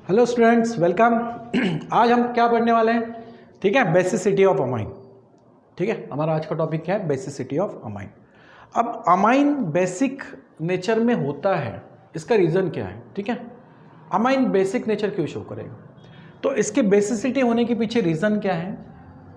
Hello students, welcome. आज हम क्या पढ़ने वाले हैं? ठीक है, बेसिसिटी ऑफ अमाइन। ठीक है, हमारा आज का टॉपिक क्या है? Basicity of amine. अब अमाइन बेसिक नेचर में होता है, इसका रीज़न क्या है? ठीक है, अमाइन बेसिक नेचर क्यों शो करेगा, तो इसके बेसिसिटी होने के पीछे रीज़न क्या है?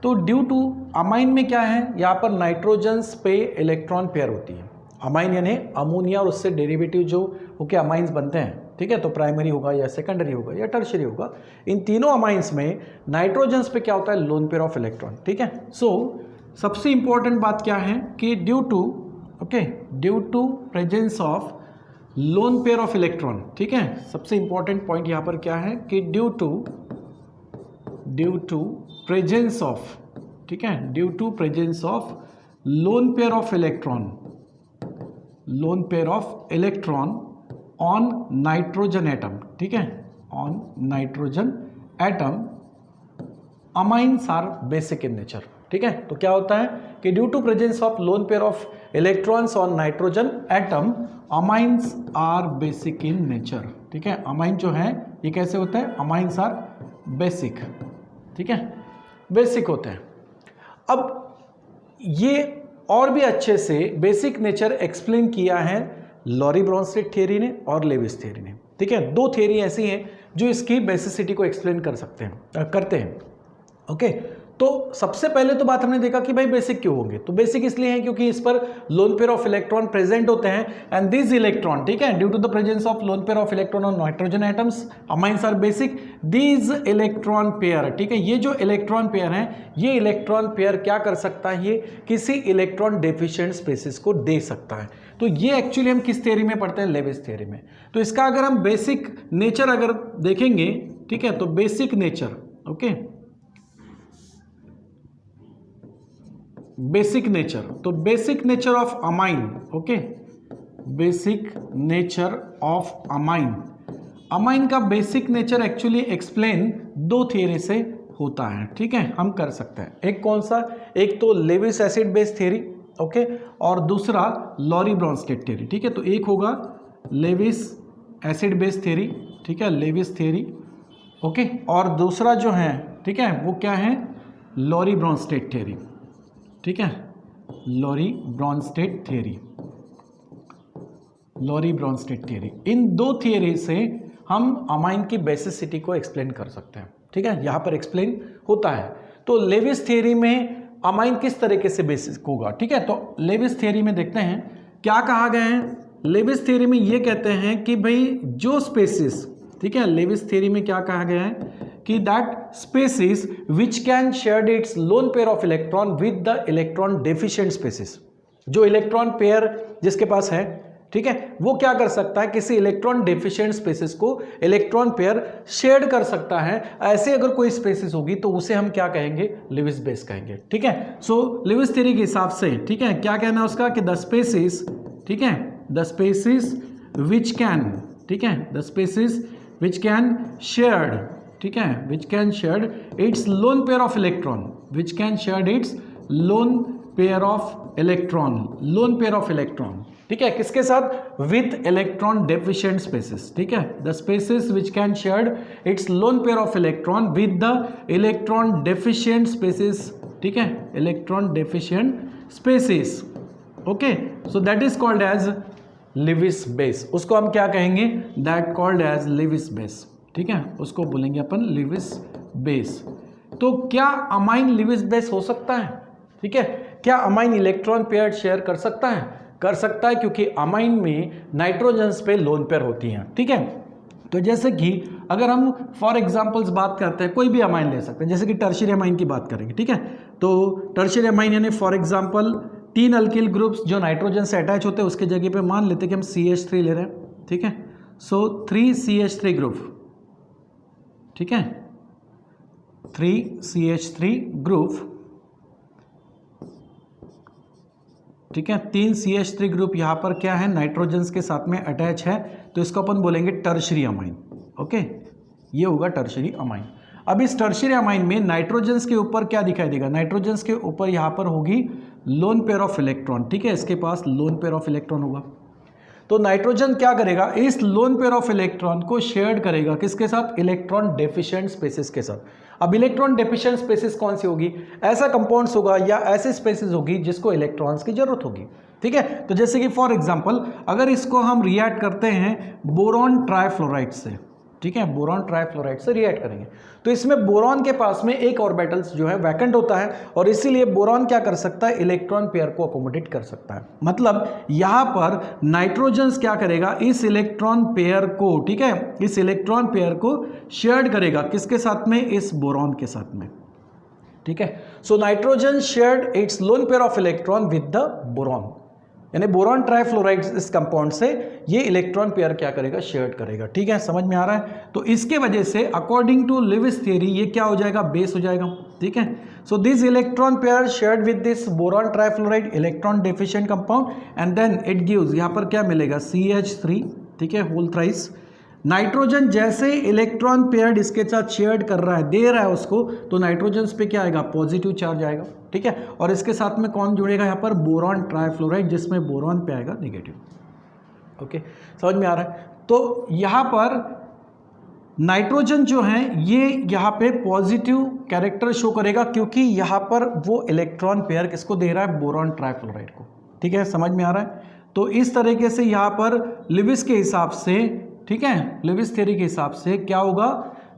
तो ड्यू टू अमाइन में क्या है, यहाँ पर नाइट्रोजन्स पे इलेक्ट्रॉन पेयर होती है। अमाइन यानी अमोनिया और उससे डेरिवेटिव जो होके अमाइंस बनते हैं। ठीक है, तो प्राइमरी होगा या सेकेंडरी होगा या टर्शियरी होगा। इन तीनों अमाइंस में नाइट्रोजन्स पे क्या होता है? Lone pair of electron. ठीक है, सो सबसे इंपॉर्टेंट बात क्या है कि due to presence of lone pair of electron. ठीक है, सबसे इंपॉर्टेंट पॉइंट यहाँ पर क्या है कि ड्यू टू प्रेजेंस ऑफ, ठीक है, due to presence of lone pair of electron on nitrogen atom. ठीक है, on nitrogen atom amines are basic in nature. ठीक है, तो क्या होता है कि due to presence of lone pair of electrons on nitrogen atom amines are basic in nature. ठीक है, अमाइन जो है ये कैसे होता है? Amines are basic. ठीक है, बेसिक होते हैं। अब ये और भी अच्छे से बेसिक नेचर एक्सप्लेन किया है लॉरी ब्रॉन्स्टेड थ्योरी ने और लेविस थ्योरी ने। ठीक है, दो थ्योरी ऐसी हैं जो इसकी बेसिसिटी को एक्सप्लेन करते हैं। ओके, तो सबसे पहले तो बात हमने देखा कि भाई बेसिक क्यों होंगे, तो बेसिक इसलिए है क्योंकि इस पर lone pair of electron present होते हैं एंड दिस इलेक्ट्रॉन, ठीक है, due to the presence of lone pair of electron on nitrogen atoms amines are basic. These electron pair, ठीक है, ये जो इलेक्ट्रॉन पेयर हैं, ये इलेक्ट्रॉन पेयर क्या कर सकता है? ये किसी इलेक्ट्रॉन डेफिशिएंट स्पेसिस को दे सकता है। तो ये एक्चुअली हम किस थ्योरी में पढ़ते हैं? लेविस थ्योरी में। तो इसका अगर हम बेसिक नेचर अगर देखेंगे, ठीक है, तो basic nature, okay, basic nature, तो basic nature of amine, okay, basic nature of amine, amine का बेसिक नेचर एक्चुअली एक्सप्लेन दो थियरी से होता है। ठीक है, हम कर सकते हैं। एक कौन सा? एक तो Lewis acid base theory, okay, और दूसरा लॉरी ब्रॉन्स्टेड थ्योरी। ठीक है, तो एक होगा लेविस एसिड बेस थ्योरी, ठीक है, लेविस थ्योरी, ओके, और दूसरा जो है, ठीक है, वो क्या है? Lowry Bronsted theory. ठीक है, Lowry Bronsted theory, Lowry Bronsted theory. इन दो थियरी से हम अमाइन की बेसिसिटी को एक्सप्लेन कर सकते हैं। ठीक है, यहाँ पर एक्सप्लेन होता है। तो लेविस थ्योरी में अमाइन किस तरीके से बेसिक होगा? ठीक है, तो लेविस थ्योरी में देखते हैं क्या कहा गया है। लेविस थ्योरी में ये कहते हैं कि भाई जो स्पेसिस, ठीक है, लेविस थ्योरी में क्या कहा गया है कि that species which can share its lone pair of electron with the electron deficient species, जो इलेक्ट्रॉन पेयर जिसके पास है, ठीक है, वो क्या कर सकता है? किसी इलेक्ट्रॉन डेफिशिएंट स्पेसिस को इलेक्ट्रॉन पेयर शेयर कर सकता है। ऐसे अगर कोई स्पेसिस होगी तो उसे हम क्या कहेंगे? लेविस बेस कहेंगे। ठीक है, सो लेविस थ्योरी के हिसाब से, ठीक है, क्या कहना है उसका कि द स्पेसिस, ठीक है, द स्पेसिस विच कैन, ठीक है, the species which can shared, ठीक है, which can shared its lone pair of electron, which can shared its lone pair of electron, lone pair of electron, ठीक है, किसके साथ? With electron deficient species. ठीक है, the species which can shared its lone pair of electron with the electron deficient species, ठीक है, electron deficient species, okay, so that is called as Lewis base. उसको हम क्या कहेंगे? That called as Lewis base. ठीक है, उसको बोलेंगे अपन लेविस बेस। तो क्या अमाइन लेविस बेस हो सकता है? ठीक है, क्या अमाइन इलेक्ट्रॉन पेयर शेयर कर सकता है? कर सकता है, क्योंकि अमाइन में नाइट्रोजन्स पे लोन पेयर होती हैं। ठीक है, तो जैसे कि अगर हम फॉर एग्जांपल्स बात करते हैं, कोई भी अमाइन ले सकते हैं, जैसे कि टर्शियरी अमाइन की बात करेंगे। ठीक है, तो टर्शियरी अमाइन यानी फॉर एग्जांपल 3 अल्किल ग्रुप्स जो नाइट्रोजन से अटैच होते हैं, उसके जगह पे मान लेते हैं कि हम CH3 ले रहे हैं। ठीक है, सो 3CH3 ग्रुप, ठीक है, 3CH3 ग्रुप, ठीक है, 3 CH3 ग्रुप यहाँ पर क्या है? नाइट्रोजन्स के साथ में अटैच है, तो इसको अपन बोलेंगे टर्शियरी अमाइन। ओके, ये होगा टर्शियरी अमाइन। अब इस टर्शियरी अमाइन में नाइट्रोजन्स के ऊपर क्या दिखाई देगा? नाइट्रोजन्स के ऊपर यहाँ पर होगी लोन पेयर ऑफ इलेक्ट्रॉन। ठीक है, इसके पास लोन पेयर ऑफ इलेक्ट्रॉन होगा। तो नाइट्रोजन क्या करेगा, इस लोन पेयर ऑफ इलेक्ट्रॉन को शेयर करेगा किसके साथ, इलेक्ट्रॉन डेफिशिएंट स्पेसिस के साथ। अब इलेक्ट्रॉन डेफिशिएंट स्पेसिस कौन सी होगी, ऐसा कंपाउंड्स होगा या ऐसे स्पेसिस होगी जिसको इलेक्ट्रॉन्स की जरूरत होगी, ठीक है। तो जैसे कि फॉर एग्जांपल अगर इसको हम रिएक्ट करते हैं बोरॉन ट्राइफ्लोराइड से, ठीक है, बोरॉन ट्राइफ्लोराइड से रिएक्ट करेंगे तो इसमें बोरॉन के पास में एक ऑर्बिटल्स जो है वैकेंट होता है और इसीलिए बोरॉन क्या कर सकता है, इलेक्ट्रॉन पेयर को अकोमोडेट कर सकता है। मतलब यहां पर नाइट्रोजन क्या करेगा, इस इलेक्ट्रॉन पेयर को, ठीक है, इस इलेक्ट्रॉन पेयर को शेयर करेगा किसके साथ में, इस बोरॉन के साथ में, ठीक है। So nitrogen shared its lone pair of electron with the boron, यानी बोरॉन ट्राइफ्लोराइड इस कंपाउंड से ये इलेक्ट्रॉन पेयर क्या करेगा, शेयर करेगा, ठीक है, समझ में आ रहा है। तो इसके वजह से अकॉर्डिंग टू लिविस थियरी ये क्या हो जाएगा, बेस हो जाएगा, ठीक है। So this electron pair shared with this boron trifluoride electron deficient compound and then it gives, यहाँ पर क्या मिलेगा, CH3, ठीक है, होल थ्राइस। नाइट्रोजन जैसे इलेक्ट्रॉन पेयर इसके साथ शेयर कर रहा है, दे रहा है उसको, तो नाइट्रोजन पे क्या आएगा, पॉजिटिव चार्ज आएगा, ठीक है। और इसके साथ में कौन जुड़ेगा यहाँ पर, बोरॉन ट्राइफ्लोराइड, जिसमें बोरॉन पे आएगा नेगेटिव, ओके, समझ में आ रहा है। तो यहाँ पर नाइट्रोजन जो है ये यहाँ पे पॉजिटिव कैरेक्टर शो करेगा क्योंकि यहाँ पर वो इलेक्ट्रॉन पेयर किसको दे रहा है, बोरॉन ट्राइफ्लोराइड को, ठीक है, समझ में आ रहा है। तो इस तरीके से यहाँ पर लिविस के हिसाब से, ठीक है, लिविस थ्योरी के हिसाब से क्या होगा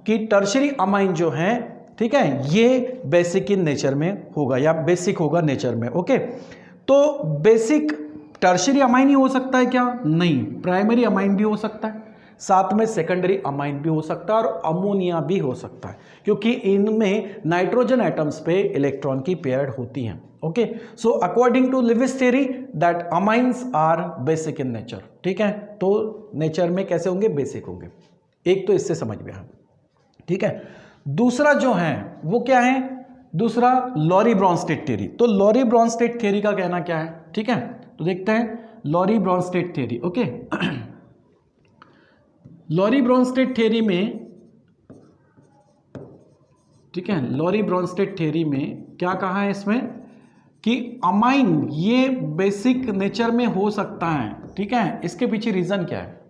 कि टर्शियरी अमाइन जो है, ठीक है, ये बेसिक इन नेचर में होगा या बेसिक होगा नेचर में, ओके। तो बेसिक टर्शियरी अमाइन ही हो सकता है क्या, नहीं, प्राइमरी अमाइन भी हो सकता है, साथ में सेकेंडरी अमाइन भी हो सकता है और अमोनिया भी हो सकता है क्योंकि इनमें नाइट्रोजन एटम्स पे इलेक्ट्रॉन की पेयर्ड होती हैं, okay. So according to Lewis theory that amines are basic in nature, ठीक है। तो नेचर में कैसे होंगे, बेसिक होंगे, एक तो इससे समझ में आया, ठीक है। दूसरा जो है वो क्या है, दूसरा लॉरी ब्रॉन्स्टेड थ्योरी। तो लॉरी ब्रॉन्स्टेड थ्योरी का कहना क्या है, ठीक है, तो देखते हैं Lowry Bronsted theory, okay. Lowry Bronsted theory में, ठीक है, लॉरी ब्रॉन्स्टेड थ्योरी में क्या कहा है इसमें कि अमाइन ये बेसिक नेचर में हो सकता है, ठीक है। इसके पीछे रीजन क्या है,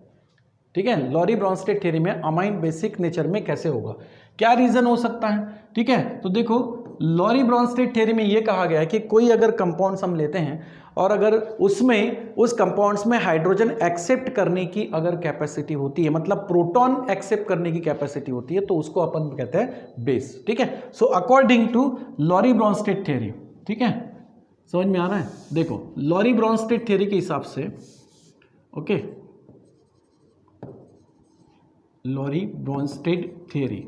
ठीक है, लॉरी ब्रॉन्स्टेड थ्योरी में अमाइन बेसिक नेचर में कैसे होगा, क्या रीजन हो सकता है, ठीक है। तो देखो लॉरी ब्रॉन्स्टेड थ्योरी में ये कहा गया है कि कोई अगर कंपाउंड्स हम लेते हैं और अगर उसमें उस कंपाउंड्स में हाइड्रोजन एक्सेप्ट करने की अगर कैपेसिटी होती है, मतलब प्रोटॉन एक्सेप्ट करने की कैपेसिटी होती है, तो उसको अपन कहते हैं बेस, ठीक है। So according to Lowry Bronsted theory, ठीक है, समझ में आ रहा है। देखो लॉरी ब्रॉन्स्टेड थ्योरी के हिसाब से, ओके, लॉरी ब्रॉन्स्टेड थ्योरी,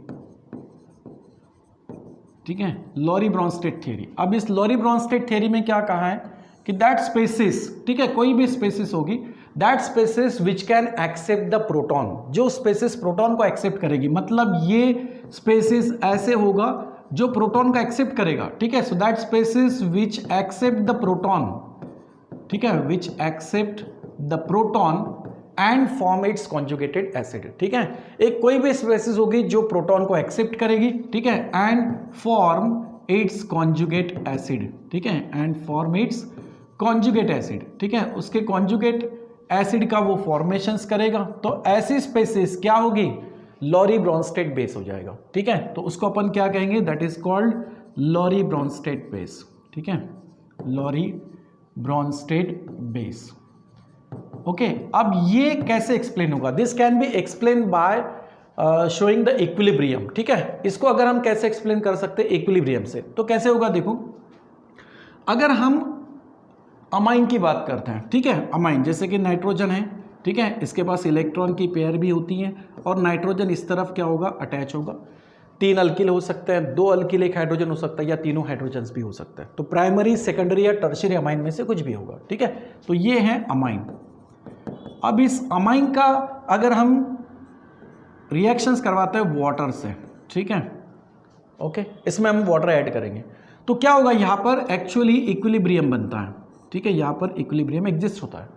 ठीक है, लॉरी ब्रॉन्स्टेड थ्योरी। अब इस लॉरी ब्रॉन्स्टेड थ्योरी में क्या कहा है कि दैट स्पेसिस, ठीक है, कोई भी स्पेसिस होगी, that species which can accept the proton, जो स्पेसिस प्रोटॉन को एक्सेप्ट करेगी, मतलब ये स्पेसिस ऐसे होगा जो प्रोटॉन को एक्सेप्ट करेगा, ठीक है। So that species which accept the proton, ठीक है, which accept the proton and form its conjugated acid, ठीक है। एक कोई भी स्पेसिस होगी जो प्रोटॉन को एक्सेप्ट करेगी, ठीक है, and form it's conjugate acid, ठीक है, and form it's conjugate acid, ठीक है, उसके कॉन्जुगेट एसिड का वो फॉर्मेशंस करेगा, तो ऐसी स्पेसिस क्या होगी, लॉरी ब्रॉन्स्टेड बेस हो जाएगा, ठीक है। तो उसको अपन क्या कहेंगे, that is called Lowry Bronsted base, ठीक है, लॉरी ब्रॉन्स्टेड बेस, ओके। अब ये कैसे एक्सप्लेन होगा, this can be explain by showing the equilibrium, ठीक है। इसको अगर हम कैसे एक्सप्लेन कर सकते हैं इक्विलिब्रियम से, तो कैसे होगा, देखो अगर हम अमाइन की बात करते हैं, ठीक है, अमाइन जैसे कि नाइट्रोजन है, ठीक है, इसके पास इलेक्ट्रॉन की पेयर भी होती हैं और नाइट्रोजन इस तरफ क्या होगा, अटैच होगा, 3 अल्किल हो सकते हैं, 2 अल्किल एक हाइड्रोजन हो सकता है या तीनों हाइड्रोजन्स भी हो सकते हैं। तो प्राइमरी, सेकेंडरी या टर्शियरी अमाइन में से कुछ भी होगा, ठीक है। तो ये है अमाइन। अब इस अमाइन का अगर हम रिएक्शंस करवाते हैं वाटर से, ठीक है, ओके, इसमें हम वाटर ऐड करेंगे तो क्या होगा, यहाँ पर एक्चुअली इक्विलिब्रियम बनता है, ठीक है, यहाँ पर इक्विलिब्रियम एग्जिस्ट होता है।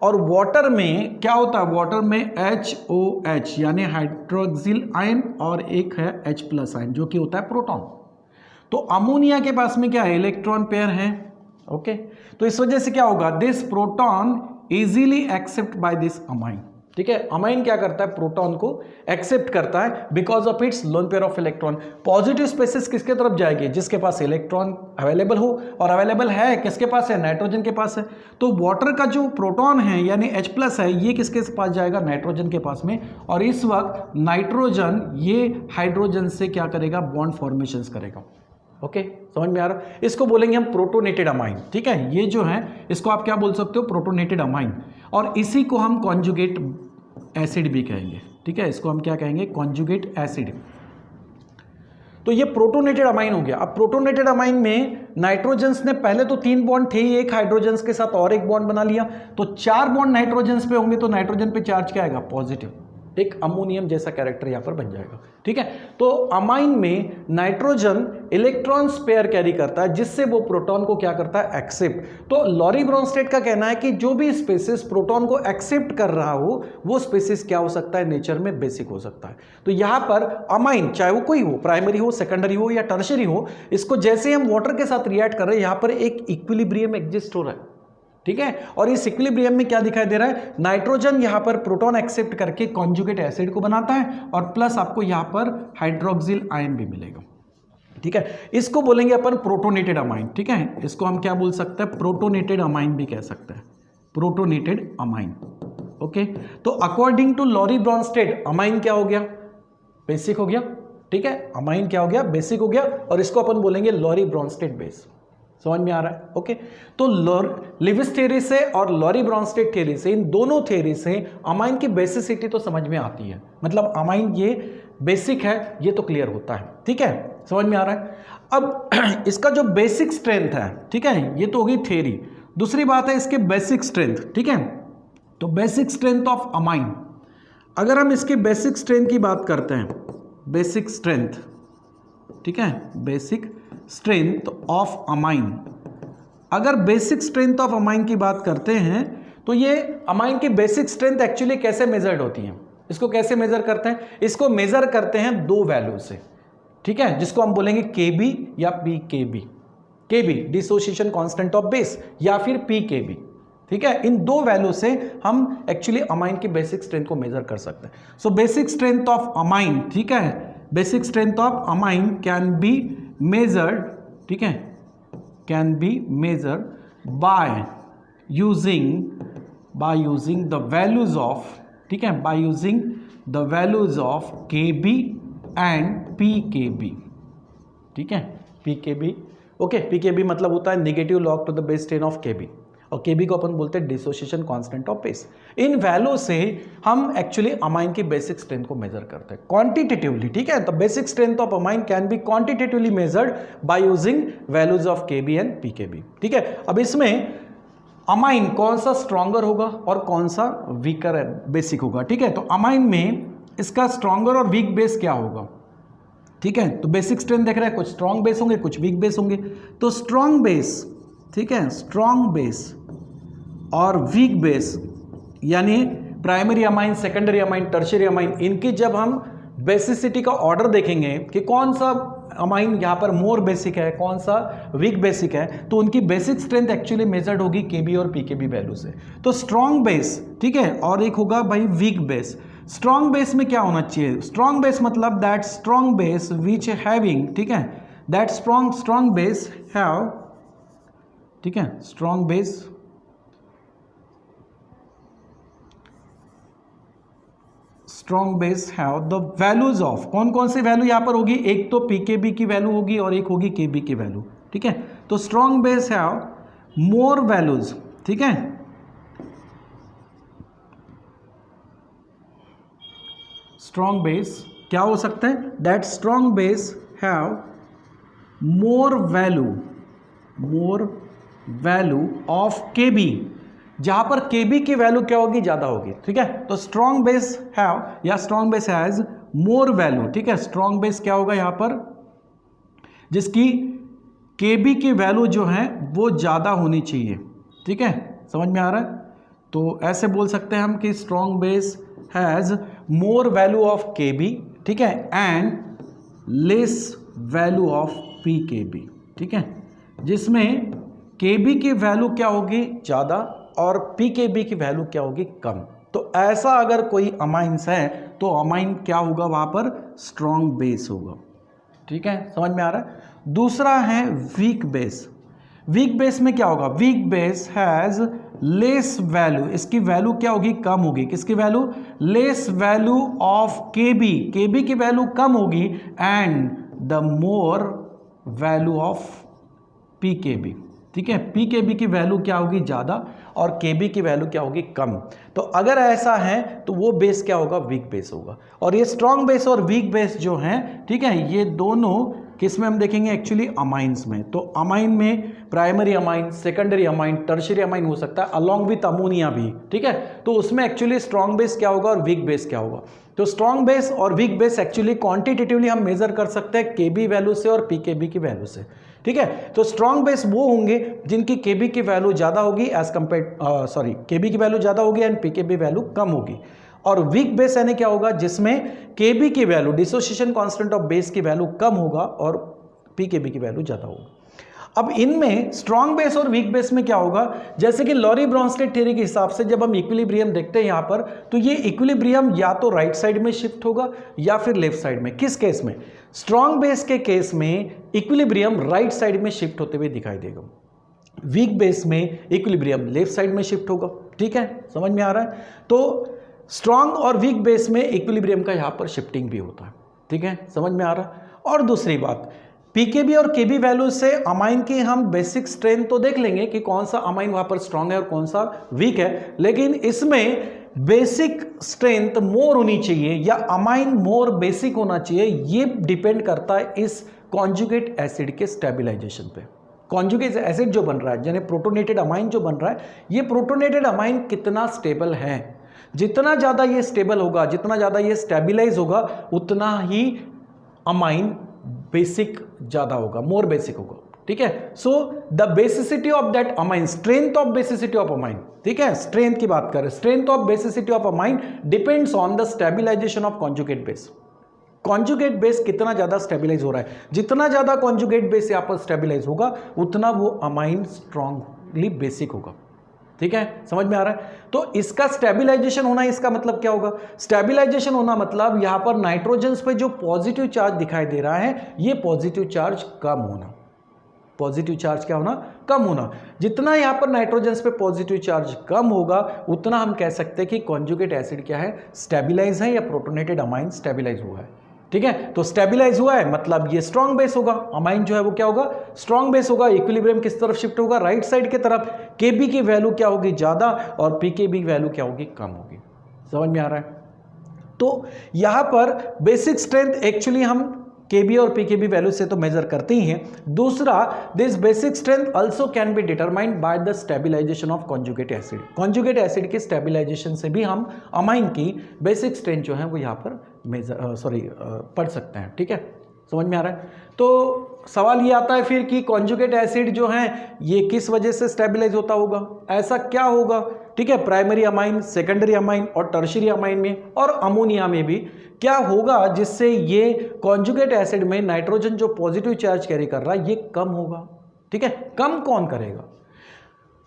और वाटर में क्या होता है, वाटर में HOH यानी हाइड्रोक्सिल आयन और एक है H+ आयन जो कि होता है प्रोटॉन। तो अमोनिया के पास में क्या है, इलेक्ट्रॉन पेयर है, ओके। तो इस वजह से क्या होगा, this proton easily except by this amine. ठीक है, अमाइन क्या करता है, प्रोटॉन को एक्सेप्ट करता है because of its lone pair of electron. Positive species किसके तरफ जाएगी, जिसके पास इलेक्ट्रॉन अवेलेबल हो, और अवेलेबल है किसके पास है, नाइट्रोजन के पास है। तो वाटर का जो प्रोटॉन है यानी H+ है, ये किसके पास जाएगा, नाइट्रोजन के पास में। और इस वक्त नाइट्रोजन ये हाइड्रोजन से क्या करेगा, बॉन्ड फॉर्मेशन करेगा। ओके, समझ में आ रहा है। इसको बोलेंगे हम प्रोटोनेटेड अमाइन। ठीक है, ये जो है इसको आप क्या बोल सकते हो, प्रोटोनेटेड अमाइन। और इसी को हम कॉन्जुगेट एसिड भी कहेंगे। ठीक है, इसको हम क्या कहेंगे, कॉन्जुगेट एसिड। तो ये प्रोटोनेटेड अमाइन हो गया। अब प्रोटोनेटेड अमाइन में नाइट्रोजन्स ने पहले तो 3 बॉन्ड थे ही, एक हाइड्रोजन्स के साथ और एक बॉन्ड बना लिया, तो 4 बॉन्ड नाइट्रोजन्स पे होंगे, तो नाइट्रोजन पे चार्ज क्या आएगा, पॉजिटिव। एक अमोनियम जैसा कैरेक्टर यहां पर बन जाएगा। ठीक है, तो अमाइन में नाइट्रोजन इलेक्ट्रॉन्स पेयर कैरी करता है, जिससे वो प्रोटॉन को क्या करता है, एक्सेप्ट। तो लॉरी ब्रोंस्टेड का कहना है कि जो भी स्पेसिस प्रोटॉन को एक्सेप्ट कर रहा हो, वो स्पेसिस क्या हो सकता है, नेचर में बेसिक हो सकता है। तो यहां पर अमाइन चाहे वो कोई हो, प्राइमरी हो, सेकेंडरी हो या टर्शियरी हो, इसको जैसे हम वाटर के साथ रिएक्ट कर रहे हैं, यहां पर एक इक्विलिब्रियम एग्जिस्ट हो रहा है। ठीक है, और इस इक्विलिब्रियम में क्या दिखाई दे रहा है, नाइट्रोजन यहां पर प्रोटॉन एक्सेप्ट करके कॉन्जुगेट एसिड को बनाता है, और प्लस आपको यहां पर हाइड्रोक्सिल आयन भी मिलेगा। ठीक है, इसको बोलेंगे अपन प्रोटोनेटेड अमाइन। ठीक है, इसको हम क्या बोल सकते हैं, प्रोटोनेटेड अमाइन भी कह सकते हैं, प्रोटोनेटेड अमाइन। ओके, तो according to Lowry Bronsted amine क्या हो गया, बेसिक हो गया। ठीक है, अमाइन क्या हो गया, बेसिक हो गया, और इसको अपन बोलेंगे लॉरी ब्रोंस्टेड बेस। समझ में आ रहा है। ओके, तो लिविस थ्योरी से और लॉरी ब्रोंस्टेड थ्योरी से, इन दोनों थ्योरी से अमाइन की बेसिसिटी तो समझ में आती है, मतलब अमाइन ये बेसिक है, ये तो क्लियर होता है। ठीक है, समझ में आ रहा है। अब इसका जो बेसिक स्ट्रेंथ है, ठीक है, ये तो होगी थ्योरी। दूसरी बात है इसके बेसिक स्ट्रेंथ। ठीक है, तो बेसिक स्ट्रेंथ ऑफ अमाइन, अगर हम इसके बेसिक स्ट्रेंथ की बात करते हैं, बेसिक स्ट्रेंथ, ठीक है, बेसिक स्ट्रेंथ ऑफ अमाइन, अगर बेसिक स्ट्रेंथ ऑफ अमाइन की बात करते हैं, तो ये अमाइन की बेसिक स्ट्रेंथ एक्चुअली कैसे मेजर्ड होती है, इसको कैसे मेजर करते हैं, इसको मेजर करते हैं 2 वैल्यू से। ठीक है, जिसको हम बोलेंगे Kb या PKb। Kb dissociation constant of base, या फिर PKb। ठीक है, इन 2 वैल्यू से हम एक्चुअली अमाइन की बेसिक स्ट्रेंथ को मेजर कर सकते हैं। So basic strength of amine, ठीक है, basic strength of amine can be measured, ठीक है, can be measured by using the values of, ठीक है, by using the values of Kb and PKb। ठीक है, PKb, ओके, PKb मतलब होता है negative log to the base 10 of Kb, और Kb को अपन बोलते हैं dissociation constant of base. In value से हम एक्चुअली अमाइन की बेसिक स्ट्रेंथ को मेजर करते हैं क्वांटिटेटिवली। ठीक है, तो basic strength of amine can be quantitatively measured by using values of Kb and PKb। ठीक है, अब इसमें अमाइन कौन सा स्ट्रॉन्गर होगा और कौन सा वीकर बेसिक होगा। ठीक है, तो अमाइन में इसका स्ट्रॉन्गर और वीक बेस क्या होगा। ठीक है, तो बेसिक स्ट्रेंथ देख रहे हैं, कुछ स्ट्रॉन्ग बेस होंगे, कुछ वीक बेस होंगे। तो स्ट्रॉन्ग बेस, ठीक है, स्ट्रॉन्ग बेस और वीक बेस, यानी primary amine, secondary amine, tertiary amine, इनकी जब हम बेसिसिटी का ऑर्डर देखेंगे कि कौन सा अमाइन यहाँ पर मोर बेसिक है, कौन सा वीक बेसिक है, तो उनकी बेसिक स्ट्रेंथ एक्चुअली मेजर्ड होगी Kb और PKb वैल्यू से। तो स्ट्रॉन्ग बेस, ठीक है, और एक होगा भाई वीक बेस। स्ट्रॉन्ग बेस में क्या होना चाहिए, स्ट्रॉन्ग बेस मतलब that strong base which having, ठीक है, दैट स्ट्रॉन्ग बेस हैव, ठीक है, strong base have the values of, कौन कौन सी वैल्यू यहां पर होगी, एक तो PKb की वैल्यू होगी और एक होगी Kb की वैल्यू। ठीक है, तो strong base have more values, ठीक है, स्ट्रॉन्ग बेस क्या हो सकता है, that strong base have more value of Kb, जहां पर Kb की वैल्यू क्या होगी, ज्यादा होगी। ठीक है, तो स्ट्रॉन्ग बेस हैव या strong base has more value. ठीक है, स्ट्रॉन्ग बेस क्या होगा यहां पर, जिसकी Kb की वैल्यू जो है वो ज्यादा होनी चाहिए। ठीक है, समझ में आ रहा है। तो ऐसे बोल सकते हैं हम कि strong base has more value of Kb, ठीक है, and less value of PKb। ठीक है, जिसमें Kb की वैल्यू क्या होगी, ज़्यादा, और pKb की वैल्यू क्या होगी, कम। तो ऐसा अगर कोई अमाइंस है तो अमाइन क्या होगा, वहां पर स्ट्रॉन्ग बेस होगा। ठीक है, समझ में आ रहा है। दूसरा है वीक बेस। वीक बेस में क्या होगा, weak base has less value, इसकी वैल्यू क्या होगी, कम होगी। किसकी वैल्यू, लेस वैल्यू ऑफ केबी, केबी की वैल्यू कम होगी, and the more value of pKb. ठीक है, पीकेबी की वैल्यू क्या होगी, ज्यादा, और केबी की वैल्यू क्या होगी, कम। तो अगर ऐसा है तो वो बेस क्या होगा, वीक बेस होगा। और ये स्ट्रॉन्ग बेस और वीक बेस जो हैं, ठीक है, ये दोनों किस में हम देखेंगे, एक्चुअली अमाइंस में। तो अमाइन में primary amine, secondary amine, tertiary amine हो सकता है, अलोंग विथ अमोनिया भी। ठीक है, तो उसमें एक्चुअली स्ट्रॉन्ग बेस क्या होगा और वीक बेस क्या होगा। तो स्ट्रॉन्ग बेस और वीक बेस एक्चुअली क्वांटिटेटिवली हम मेजर कर सकते हैं केबी वैल्यू से और पीकेबी की वैल्यू से। ठीक है, तो स्ट्रॉन्ग बेस वो होंगे जिनकी केबी की वैल्यू ज्यादा होगी एज कंपेयर केबी की वैल्यू ज्यादा होगी एंड पीकेबी वैल्यू कम होगी। और वीक बेस यानी क्या होगा, जिसमें केबी की value, dissociation constant of base की वैल्यू कम होगा और पीकेबी की वैल्यू ज्यादा होगा। अब इनमें स्ट्रॉन्ग बेस और वीक बेस में क्या होगा, जैसे कि लॉरी ब्रॉन्स्टेड थ्योरी के हिसाब से जब हम इक्विलिब्रियम देखते हैं यहां पर, तो ये इक्विलिब्रियम या तो राइट साइड में शिफ्ट होगा या फिर लेफ्ट साइड में। किस केस में, स्ट्रॉन्ग बेस के केस में इक्विलिब्रियम राइट साइड में शिफ्ट होते हुए दिखाई देगा, वीक बेस में इक्विलिब्रियम लेफ्ट साइड में शिफ्ट होगा। ठीक है, समझ में आ रहा है। तो स्ट्रॉन्ग और वीक बेस में इक्विलिब्रियम का यहां पर शिफ्टिंग भी होता है। ठीक है, समझ में आ रहा है। और दूसरी बात, पीकेबी और केबी वैल्यू से अमाइन की हम बेसिक स्ट्रेंथ तो देख लेंगे कि कौन सा अमाइन वहां पर स्ट्रांग है और कौन सा वीक है, लेकिन इसमें बेसिक स्ट्रेंथ मोर होनी चाहिए या अमाइन मोर बेसिक होना चाहिए, ये डिपेंड करता है इस कॉन्जुगेट एसिड के स्टेबलाइजेशन पे। कॉन्जुगेट एसिड जो बन रहा है, यानी प्रोटोनेटेड अमाइन जो बन रहा है, ये प्रोटोनेटेड अमाइन कितना स्टेबल है। जितना ज्यादा ये स्टेबल होगा, जितना ज्यादा ये स्टेबलाइज होगा, उतना ही अमाइन बेसिक ज्यादा होगा, मोर बेसिक होगा। ठीक है, so the basicity of that amine, strength of basicity of amine, ठीक है, स्ट्रेंथ की बात करें, strength of basicity of amine depends on the stabilization of conjugate base. Conjugate base कितना ज्यादा स्टेबलाइज हो रहा है, जितना ज्यादा कॉन्जुगेट बेस यहां पर स्टेबलाइज होगा, उतना वो अमाइन स्ट्रांगली बेसिक होगा। ठीक है, समझ में आ रहा है। तो इसका स्टेबलाइजेशन होना, इसका मतलब क्या होगा, स्टेबलाइजेशन होना मतलब यहां पर नाइट्रोजन्स पे जो पॉजिटिव चार्ज दिखाई दे रहा है, ये पॉजिटिव चार्ज कम होना। पॉजिटिव चार्ज क्या होना, कम होना। जितना यहां पर नाइट्रोजन्स पे पॉजिटिव चार्ज कम होगा, उतना हम कह सकते हैं कि कॉन्जुगेट एसिड क्या है, स्टेबलाइज है या प्रोटोनेटेड अमाइन स्टेबलाइज हुआ है। ठीक है, तो स्टेबलाइज हुआ है मतलब ये स्ट्रॉन्ग बेस होगा, अमाइन जो है वो क्या होगा, स्ट्रॉन्ग बेस होगा। इक्विलिब्रियम किस तरफ शिफ्ट होगा, राइट साइड की तरफ। केबी की वैल्यू क्या होगी, ज्यादा, और पीकेबी वैल्यू क्या होगी, कम होगी। समझ में आ रहा है। तो यहां पर बेसिक स्ट्रेंथ एक्चुअली हम केबी और पीकेबी वैल्यू से तो मेजर करते ही हैं। दूसरा, this basic strength also can be determined by the stabilization of conjugate acid. Conjugate acid के स्टेबलाइजेशन से भी हम अमाइन की बेसिक स्ट्रेंथ जो है वो यहाँ पर पढ़ सकते हैं। ठीक है, समझ में आ रहा है। तो सवाल ये आता है फिर कि कॉन्जुगेट एसिड जो है ये किस वजह से स्टेबलाइज होता होगा, ऐसा क्या होगा। ठीक है, प्राइमरी अमाइन, सेकेंडरी अमाइन और टर्शियरी अमाइन में और अमोनिया में भी क्या होगा जिससे ये कॉन्जुगेट एसिड में नाइट्रोजन जो पॉजिटिव चार्ज कैरी कर रहा है ये कम होगा। ठीक है, कम कौन करेगा,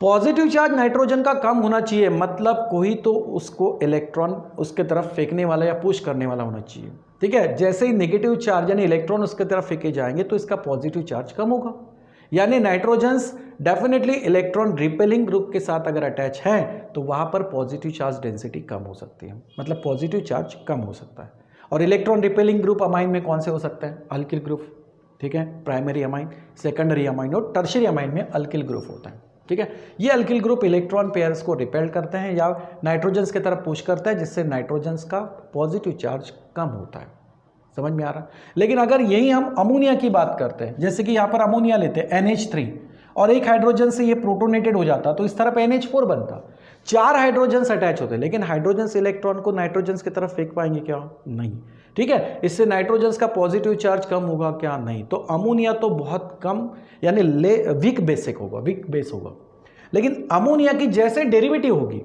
पॉजिटिव चार्ज नाइट्रोजन का कम होना चाहिए, मतलब कोई तो उसको इलेक्ट्रॉन उसके तरफ फेंकने वाला या पुश करने वाला होना चाहिए। ठीक है, जैसे ही नेगेटिव चार्ज यानी इलेक्ट्रॉन उसके तरफ फेंके जाएंगे तो इसका पॉजिटिव चार्ज कम होगा, यानी nitrogens definitely electron repelling group के साथ अगर अटैच है तो वहां पर पॉजिटिव चार्ज डेंसिटी कम हो सकती है, मतलब पॉजिटिव चार्ज कम हो सकता है। और इलेक्ट्रॉन रिपेलिंग ग्रुप अमाइन में कौन से हो सकते हैं, अल्किल ग्रुप। ठीक है, प्राइमरी अमाइन, सेकेंडरी अमाइन और टर्शियरी अमाइन में अल्किल ग्रुप होता है। ठीक है, ये अल्किल ग्रुप इलेक्ट्रॉन पेयर्स को रिपेल करते हैं या नाइट्रोजन्स की तरफ पुश करता है, जिससे नाइट्रोजन्स का पॉजिटिव चार्ज कम होता है। समझ में आ रहा है। लेकिन अगर यही हम अमोनिया की बात करते हैं, जैसे कि यहाँ पर अमोनिया लेते हैं NH3 और एक हाइड्रोजन से ये प्रोटोनेटेड हो जाता तो इस तरफ NH4 बनता, 4 हाइड्रोजन अटैच होते, लेकिन हाइड्रोजन से इलेक्ट्रॉन को नाइट्रोजन की तरफ फेंक पाएंगे क्या, नहीं। ठीक है, इससे नाइट्रोजन का पॉजिटिव चार्ज कम होगा क्या, नहीं। तो अमोनिया तो बहुत कम यानी वीक बेसिक होगा, वीक बेस होगा। लेकिन अमोनिया की जैसे डेरिवेटिव होगी,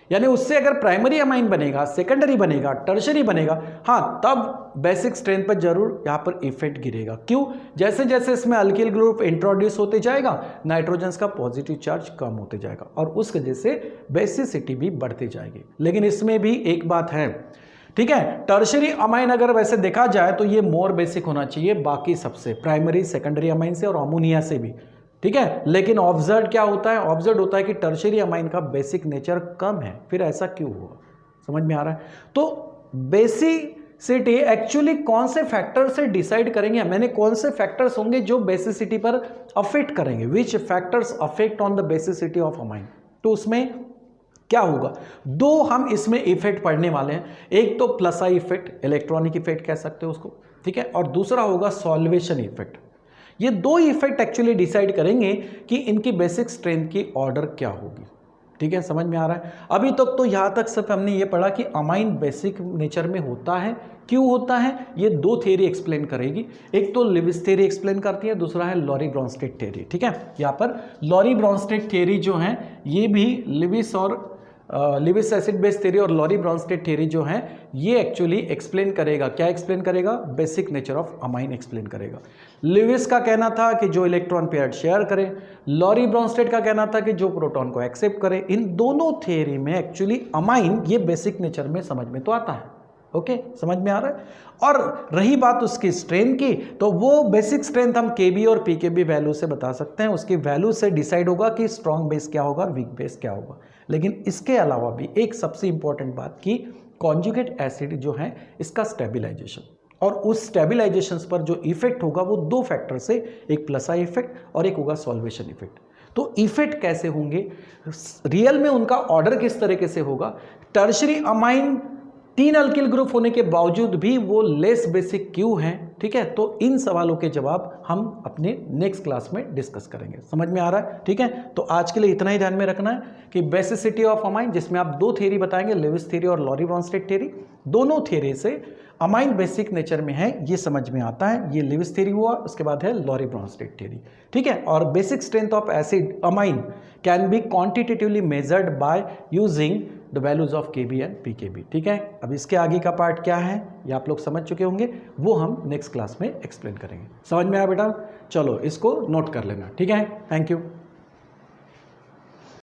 यानी उससे अगर प्राइमरी अमाइन बनेगा, सेकेंडरी बनेगा, टर्शरी बनेगा, हाँ तब बेसिक स्ट्रेंथ पर जरूर यहाँ पर इफेक्ट गिरेगा। क्यों? जैसे जैसे इसमें अल्किल ग्रुप इंट्रोड्यूस होते जाएगा, नाइट्रोजन का पॉजिटिव चार्ज कम होते जाएगा और उस वजह से बेसिसिटी भी बढ़ती जाएगी। लेकिन इसमें भी एक बात है, ठीक है, टर्शरी अमाइन अगर वैसे देखा जाए तो ये मोर बेसिक होना चाहिए बाकी सबसे, प्राइमरी सेकेंडरी अमाइन से और अमोनिया से भी, ठीक है। लेकिन ऑब्जर्व क्या होता है? ऑब्जर्व होता है कि टर्शरी अमाइन का बेसिक नेचर कम है। फिर ऐसा क्यों हुआ? समझ में आ रहा है? तो बेसिसिटी एक्चुअली कौन से फैक्टर से डिसाइड करेंगे, मैंने कौन से फैक्टर्स होंगे जो बेसिसिटी पर अफेक्ट करेंगे, विच factors affect on the basicity of amine. तो उसमें क्या होगा? दो हम इसमें इफेक्ट पढ़ने वाले हैं, एक तो plus I effect, electronic effect कह सकते हो उसको, ठीक है, और दूसरा होगा सॉल्वेशन इफेक्ट। ये दो इफेक्ट एक्चुअली डिसाइड करेंगे कि इनकी बेसिक स्ट्रेंथ की ऑर्डर क्या होगी, ठीक है, समझ में आ रहा है? अभी तक तो यहाँ तक सिर्फ हमने ये पढ़ा कि अमाइन बेसिक नेचर में होता है, क्यों होता है, ये दो थ्योरी एक्सप्लेन करेगी। एक तो लिविस थ्योरी एक्सप्लेन करती है, दूसरा है लॉरी ब्रॉन्स्टेड थ्योरी, ठीक है। यहाँ पर लॉरी ब्रॉन्स्टेड थ्योरी जो है ये भी लिविस एसिड बेस थ्योरी और लॉरी ब्रॉन्स्टेड थ्योरी जो है ये एक्चुअली एक्सप्लेन करेगा, क्या एक्सप्लेन करेगा? Basic nature of amine explain करेगा। लिविस का कहना था कि जो इलेक्ट्रॉन पेयर शेयर करे, लॉरी ब्रॉन्स्टेड का कहना था कि जो प्रोटॉन को एक्सेप्ट करे। इन दोनों थ्योरी में एक्चुअली अमाइन ये बेसिक नेचर में समझ में तो आता है, ओके, समझ में आ रहा है। और रही बात उसकी स्ट्रेंथ की, तो वो बेसिक स्ट्रेंथ हम केबी और पीकेबी वैल्यू से बता सकते हैं, उसकी वैल्यू से डिसाइड होगा कि स्ट्रॉन्ग बेस क्या होगा, वीक बेस क्या होगा। लेकिन इसके अलावा भी एक सबसे इंपॉर्टेंट बात की कॉन्जुगेट एसिड जो है इसका स्टेबिलाइजेशन, और उस स्टेबिलाइजेशन पर जो इफेक्ट होगा वो दो फैक्टर से, एक प्लस आई इफेक्ट और एक होगा सॉल्वेशन इफेक्ट। तो इफेक्ट कैसे होंगे, रियल में उनका ऑर्डर किस तरीके से होगा, टर्शरी अमाइन 3 अल्किल ग्रुप होने के बावजूद भी वो लेस बेसिक क्यों हैं, ठीक है। तो इन सवालों के जवाब हम अपने नेक्स्ट क्लास में डिस्कस करेंगे। समझ में आ रहा है? ठीक है, तो आज के लिए इतना ही ध्यान में रखना है कि बेसिसिटी ऑफ अमाइन, जिसमें आप दो थ्योरी बताएंगे, लिविस थ्योरी और लॉरी ब्रॉन्स्टेड थ्योरी, दोनों थ्योरी से अमाइन बेसिक नेचर में है ये समझ में आता है। ये लिविस थ्योरी हुआ, उसके बाद है लॉरी ब्रॉन्स्टेड थ्योरी, ठीक है। और basic strength of acid amine can be quantitatively measured by using the values of KB and pKb, ठीक है। अब इसके आगे का पार्ट क्या है ये आप लोग समझ चुके होंगे, वो हम नेक्स्ट क्लास में एक्सप्लेन करेंगे। समझ में आया बेटा? चलो इसको नोट कर लेना, ठीक है। Thank you.